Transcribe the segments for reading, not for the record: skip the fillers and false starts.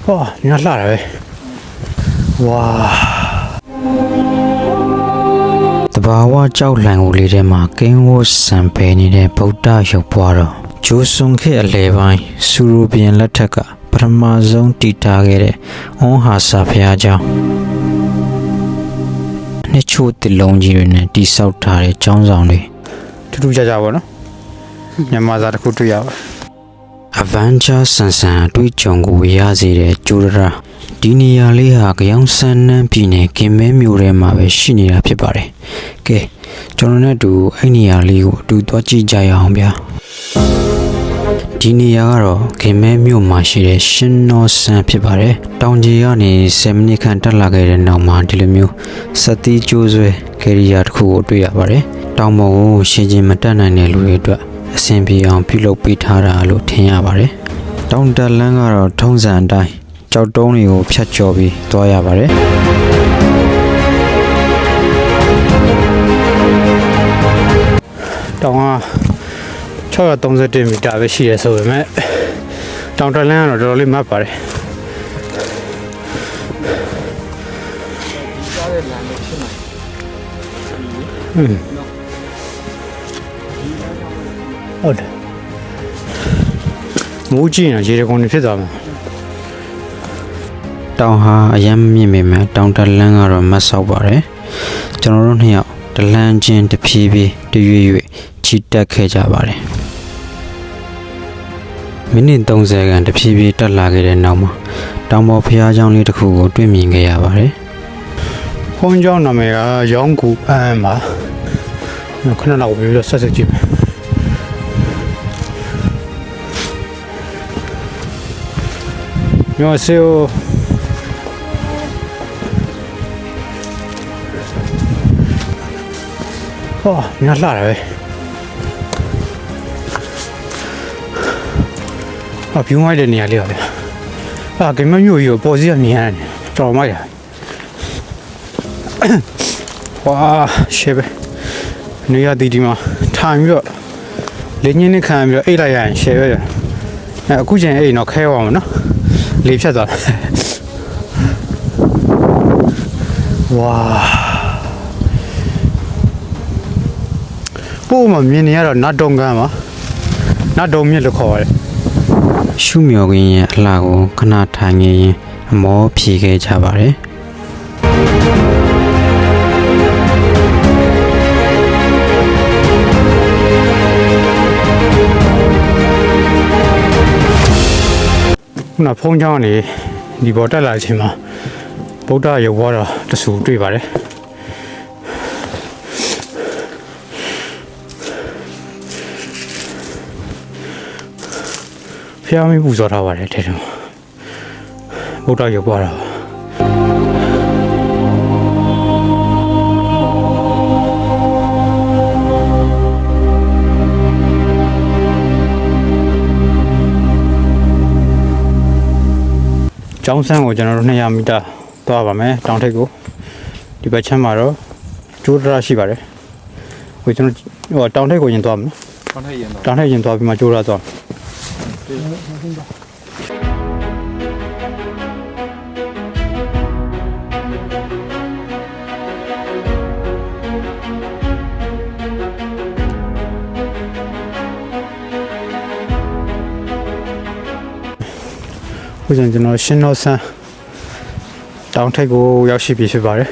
哇，你看辣了呗！哇！တဘာဝကြောက်လန့်ကိုလေးထဲမှာကင်းဝတ်ဆံပယ်နေတဲ့ဗုဒ္ဓရုပ်ပွားတော်ဂျိုးစွန်ခေအလဲပိုင်းစူရိုဘီယန်လက်ထက်ကပထမဆုံးတည်ထားခဲ့တဲ့အွန်ဟာစာဘုရားကျောင်းနှစ်ချို့တစ်လုံးကြီးတွေနဲ့တိဆောက်ထားတဲ့ကျောင်းဆောင်တွေထူးထူးခြားခြားပေါ့နော်မြန်မာစာတစ်ခုတွေ့ရပါအဗန်ချာဆန်ဆန်တွေ့ကြုံကိုရစေတဲ့ကျိုးရာဒီနေရာလေးဟာကြောင်ဆန်းနှန်းပြည်နယ်ကင်မဲမြို့ထဲမှာပဲရှိနေတာဖြစ်ပါတယ်။ကဲကျွန်တော်နဲ့တူအဲ့နေရာလေးကိုအတူသွားကြည့်ကြရအောင်ဗျာ။ဒီနေရာကတော့ကင်မဲမြို့မှာရှိတဲ့ရှင်နောဆန်းဖြစ်ပါတယ်။တောင်ကြီးကနေ10မိနစ်ခန့်တက်လာခဲ့တဲ့နောက်မှာဒီလိုမျိုးစက်တီးကျိုးဆွဲကယ်ရီယာတစ်ခုကိုတွေ့ရပါတယ်။တောင်ပေါ်ကိုရှင်းချင်းမတက်နိုင်တဲ့လူတွေအတွက်အဆင်ပြေအောင်ပြုလုပ်ပေးထားတာလို့ထင်ရပါတယ်။တောင်တက်လန်းကတော့ထုံးစံအတိုင်းကြောက်တုံးတွေကိုဖြတ်ကျော်ပြီးသွားရပါတယ်တောင်က631မီတာပဲရှိရဆိုပေမဲ့တောင်တက်လန်းကတော့တော်တော်လေးမတ်ပါတယ်ဟုတ်တယ်မိုးကြီးနေရေကုန်နေဖြစ်သွားမှာတောင်ဟာအရင်မြင့်ပေမဲ့တောင်တလန်းကတော့မတ်ဆောက်ပါတယ်ကျွန်တော်တို့နှစ်ယောက်တလန်းချင်းတဖြည်းဖြည်းတရွေ့ရွေ့ချီတက်ခဲ့ကြပါတယ်မိနစ်30ခန့်တဖြည်းဖြည်းတက်လာခဲ့တဲ့နောက်မှာတောင်ပေါ်ဖျားเจ้าလေးတစ်ခုကိုတွေ့မြင်ခဲ့ရပါတယ်ဘုန်းเจ้าနာမည်ကရောင်းကူအန်ပါခဏလောက်ပြီးတော့ဆက်ကြည့်မယ်안녕하세요.你看辣了呗？比我这年料的，根本没有包这年的，找嘛呀？哇，是呗？你家弟弟嘛，参与了，连年的看不了，A 来人是呗？估计 A 那开完了。လေးဖြတ်သွားဝါပို့မမြင်နေရတော့နတ်တုံကန်းပါနတ်တုံမြစ်လို့ခေါ်ရတယ်ရှုမြော်ခင်းရဲ့အလှကိုခဏထိုင်နေရင်အမောဖြေခဲ့ကြပါတယ်ခုနဖုန်းချောင်းနေဒီပေါ်တက်လာချိန်မှာဗုဒ္ဓရုပ်ဘွားတော်တဆူတွေ့ပါတယ်ဖျားမင်းပူဇော်ထားပါတယ်ထဲထဲဗုဒ္ဓရုပ်ဘွားတော်ကျောင်းဆန်းကိုကျွန်တော်တို့200မီတာသွားပါမယ်တောင်ထိပ်ကိုဒီဘက်ချမ်းမှာတော့ကျိုးဒရာရှိပါတယ်ဟိုကျွန်တော်တောင်ထိပ်ကိုရင်သွားမယ်တောင်ထိပ်ရင်သွားပြီးမှကျိုးဒရာသွားကျွန်တော်ရှင်နောဆန်းတောင်ထိပ်ကိုရောက်ရှိပြီဖြစ်ပါတယ်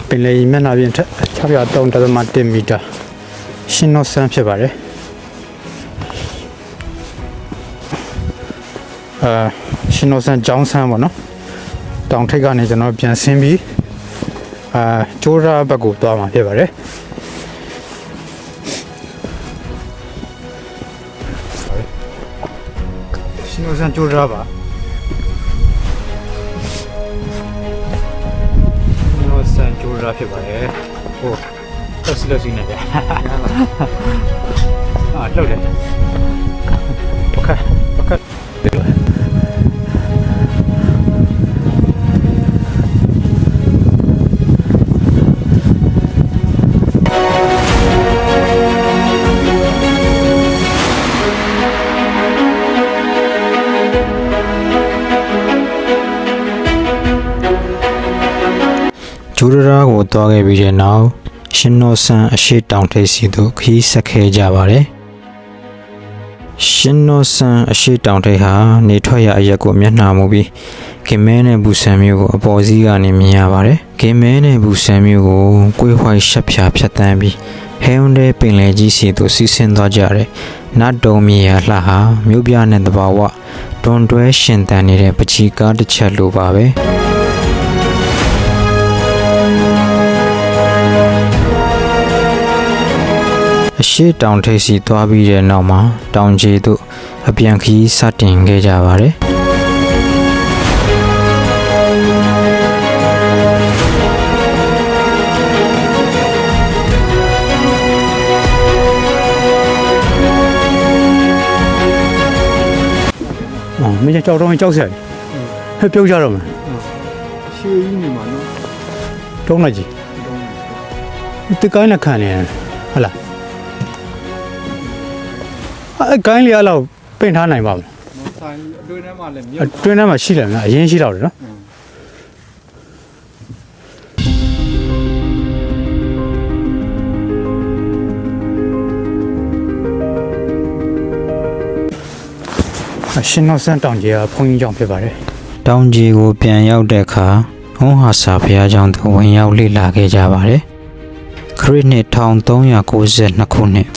ပင်လယ်မျက်နှာပြင်ထက်603.1မီတာရှင်နောဆန်းဖြစ်ပါတယ်ရှင်နောဆန်းကျောင်းဆန်းပေါ့နော်တောင်ထိပ်ကနေကျွန်တော်ပြန်ဆင်းပြီးကျိုးရာဘက်ကိုသွားမှာဖြစ်ပါတယ်ရှင်နောဆန်းကျိုးရာပါကျိုးရာဖြစ်ပါတယ်ဟိုတက်စလို့စီနေတယ်လှုပ်တယ်โอเค ကျိုးတရားကိုတွားခဲ့ပြီးတဲ့နောက်ရှင်တော်ဆန်အရှိတောင်ထိပ်စီသို့ခရီးဆက်ခဲ့ကြပါတယ်ရှင်တော်ဆန်အရှိတောင်ထိပ်ဟာနေထွက်ရအရက်ကိုမျက်နှာမူပြီးကင်မဲနဲ့ဘူဆန်မျိုးကိုအပေါ်စီးကနေမြင်ရပါတယ်ကင်မဲနဲ့ဘူဆန်မျိုးကိုကွေးဝိုက်ရှက်ဖြာဖြတ်တန်းပြီးဟဲုံတဲ့ပင်လယ်ကြီးစီသို့စီးဆင်းသွားကြတဲ့နတ်တုံမြေရလှဟာမြို့ပြနဲ့တဘာဝတွန်တွဲရှင်တန်နေတဲ့ပချီကားတစ်ချက်လိုပါပဲအရှိတောင်ထိပ်စီသွားပြီးတဲ့နောက်မှာတောင်ကြီးသို့အပြန်ခီးစတင်ခဲ့ကြပါတယ်မင်းကြောက်တော့ကြောက်စရာဟဲ့ပြုတ်ကြတော့မယ်ရှေးကြီးနေမှာနော်တုံးလိုက်ကြီးတကိုင်းလက်ခံနေရဟလားအဲကိုင်းလေးအဲ့လောက်ပင့်ထားနိုင်ပါမလားဆိုင်အတွင်းထဲမှာလည်းမြတ်အတွင်းထဲမှာရှိတယ်နော်အရင်ရှိတော့တယ်နော်ရှင်တော်ဆန်းတောင်ကြီးကဘုန်းကြီးကျောင်းဖြစ်ပါတယ်။တောင်ကြီးကိုပြန်ရောက်တဲ့အခါဟောဟာစာဘုရားကျောင်းသို့ဝင်ရောက်လေ့လာခဲ့ကြပါတယ်။ခရစ်နှစ်1392ခုနှစ်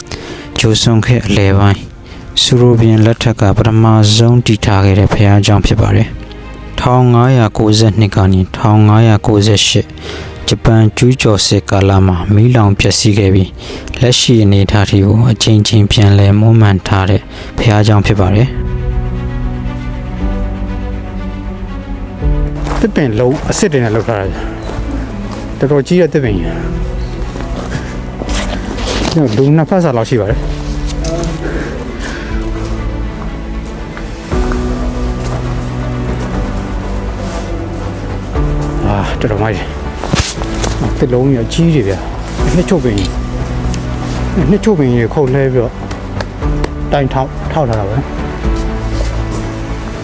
ကျိုးစွန်ခဲ့အလဲပိုင်းစူရိုဘီယန်လက်ထက်ကပထမဆုံးတည်ထားခဲ့တဲ့ဘုရားကျောင်းဖြစ်ပါတယ်။1592ကနေ1598ဂျပန်ကျူးကျော်စစ်ကာလမှာမီးလောင်ပျက်စီးခဲ့ပြီးလက်ရှိအနေအထားကိုအချိန်ချင်းပြန်လည်မွမ်းမံထားတဲ့ဘုရားကျောင်းဖြစ်ပါတယ်။တစ်ပင်လုံးအစ်စ်တွေနဲ့လောက်ထားတာတော်တော်ကြီးတဲ့တစ်ပင်ကြီးလူနှစ်ဖက်စာလောက်ရှိပါတယ်တော်တော်မိုက်တယ်တစ်လုံးကြီးကြီးတွေဗျနှစ်ချုပ်ပင်နှစ်ချုပ်ပင်ကြီးခုတ်လဲပြီးတော့တိုင်ထောက်ထားတာပဲ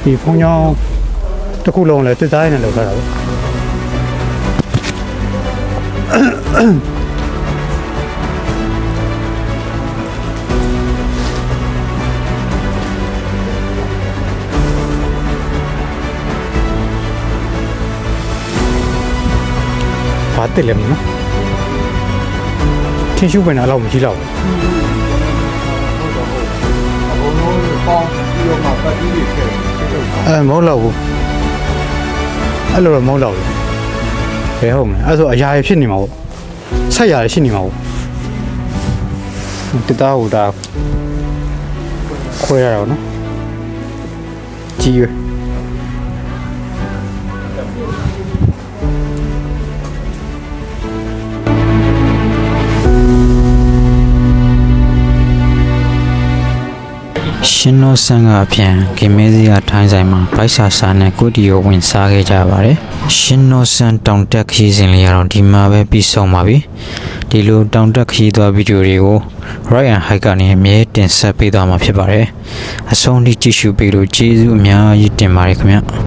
ဒီဖုံးကြောင်းတစ်ခုလုံးလည်းတစ်သားရည်နဲ့လောက်ထားတာပဲဘာတက်လဲမနော်ထင်းရှုပ်ပင်အလောက်မရှိတော့ဘူးအဘုံလုံးပေါင်းပြီးတော့မှပတ်ပြီးခဲ့တယ်မဟုတ်တော့ဘူးအဲ့လိုတော့မဟုတ်တော့ဘူးဘယ်ဟုတ်မလဲအဲ့ဆိုအရာရဖြစ်နေမှာပေါ့ဆက်ရရရှိနေမှာပေါ့တသားဟိုဒါခွဲရတော့နော်ကြီးရရှင်တော်ဆန်းကအပြန်ဂိမဲစီကထိုင်းဆိုင်မှာဗိုက်ဆာစာနဲ့ကုတီကိုဝင်စားခဲ့ကြပါတယ်ရှင်တော်ဆန်းတောင်တက်ခီးစဉ်လေးကတော့ဒီမှာပဲပြီးဆုံးပါပြီဒီလိုတောင်တက်ခီးသွားဗီဒီယိုတွေကို Right and High ကနေအမြဲတင်ဆက်ပေးသွားမှာဖြစ်ပါတယ်အဆုံးထိကြည့်ရှုပေးလို့ကျေးဇူးအများကြီးတင်ပါတယ်ခင်ဗျ